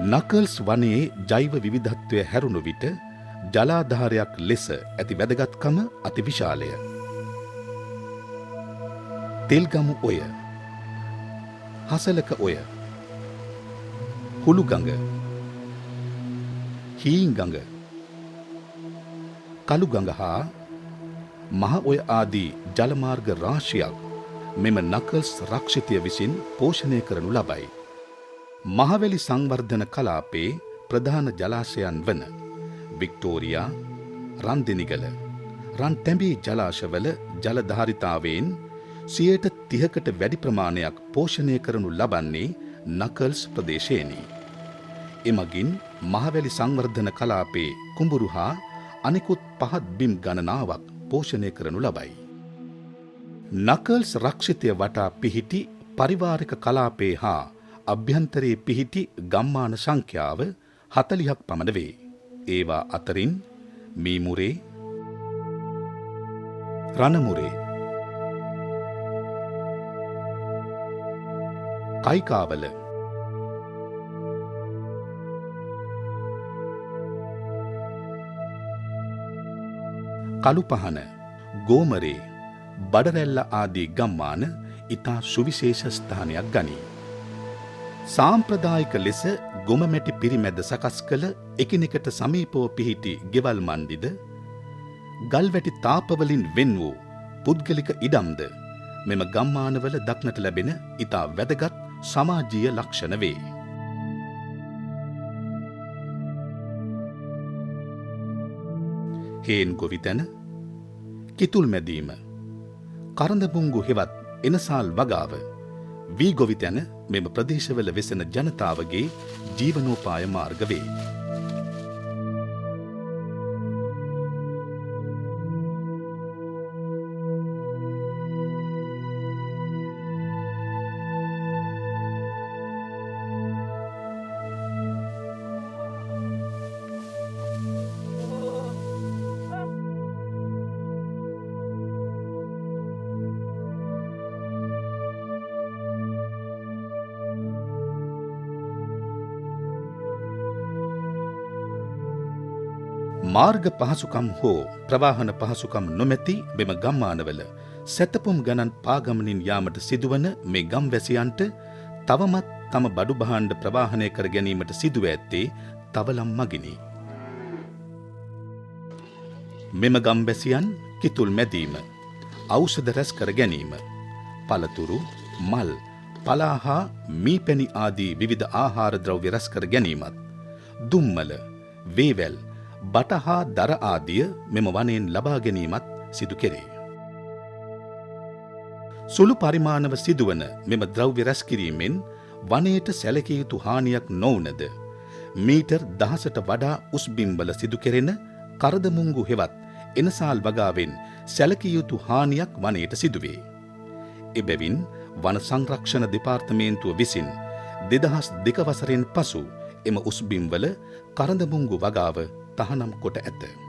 Knuckles වනයේ ජෛව විවිධත්වය හැරුණු විට ජලාධාරයක් ලෙස ඇති වැදගත්කම අතිවිශාලය. තෙල්ගමු ඔය, හසලක ඔය, හුළුගඟ, හීංගඟ, කළුගඟ හා මහ ඔය ආදී ජලමාර්ග රාශියක් මෙම නකල්ස් රක්ෂිතය විසින් පෝෂණය කරනු ලබයි. මහවැලි සංවර්ධන කලාපයේ ප්‍රධාන ජලාශයන් වන වික්ටෝරියා, රන්දෙනිගල, රන්තැඹේ ජලාශවල ජලධාරිතාවයෙන් 30%කට වැඩි ප්‍රමාණයක් පෝෂණය කරනු ලබන්නේ නකල්ස් ප්‍රදේශයෙනි. එමගින් මහවැලි සංවර්ධන කලාපයේ කුඹුරු හා අනෙකුත් පහත් බිම් ගණනාවක් පෝෂණය කරනු ලබයි. නකල්ස් රක්ෂිතය වටා පිහිටි පරිවාරික කලාපයේ හා අභ්‍යන්තරයේ පිහිටි ගම්මාන සංඛ්‍යාව 40ක් පමණ වේ. ඒවා අතරින් මීමුරේ, රණමුරේ, කයිකාවල, කළුපහන, ගෝමරේ, බඩරැල්ල ආදී ගම්මාන ඉතා සුවිශේෂ ස්ථානයක් ගනී. සාම්ප්‍රදායික ලෙස ගොමමැටි පිරිමැද සකස් කළ එකිනෙකට සමීපව පිහිටි ගෙවල් මණ්ඩිද, ගල්වැටි තාපවලින් වෙන් වූ පුද්ගලික ඉඩම්ද මෙම ගම්මානවල දක්නට ලැබෙන ඉතා වැදගත් සමාජීය ලක්ෂණ වේ. හේන් ගොවිතැන, කිතුල් මැදීම, කරඳබුංගු හෙවත් එනසාල් වගාව, වී ගොවිතැන මෙම ප්‍රදේශවල වෙසෙන ජනතාවගේ ජීවනෝපාය මාර්ග වේ. මාර්ග පහසුකම් හෝ ප්‍රවාහන පහසුකම් නොමැති මෙම ගම්මානවල සැතපුම් ගණන් පාගමනින් යාමට සිදුවන මේ ගම්වැසියන්ට තවමත් තම බඩු භාණ්ඩ ප්‍රවාහනය කර ගැනීමට සිදුව ඇත්තේ තවලම් මගිනි. මෙම ගම්වැසියන් කිතුල් මැදීම, ඖෂධ රැස් කර ගැනීම, පළතුරු, මල්, පලා හා මීපැණි ආදී විවිධ ආහාර ද්‍රව්‍ය රැස් කර ගැනීමත්, දුම්මල, වේවැල්, බට හා දර ආදිය මෙම වනයෙන් ලබා ගැනීමත් සිදු කෙරේ. සුළු පරිමාණව සිදුවන මෙම ද්‍රව්‍ය රැස් කිරීමෙන් වනයට සැලකිය යුතු හානියක් නොවුනද මීටර් 10ට වඩා උස් බිම්වල සිදු කෙරෙන කරදමුංගු හෙවත් එනසාල් වගාවෙන් සැලකිය යුතු හානියක් වනයට සිදුවේ. එබැවින් වන සංරක්ෂණ දෙපාර්තමේන්තුව විසින් 2002 වසරෙන් පසු එම උස් බිම්වල කරදමුංගු වගාව තහනම් කොට ඇත.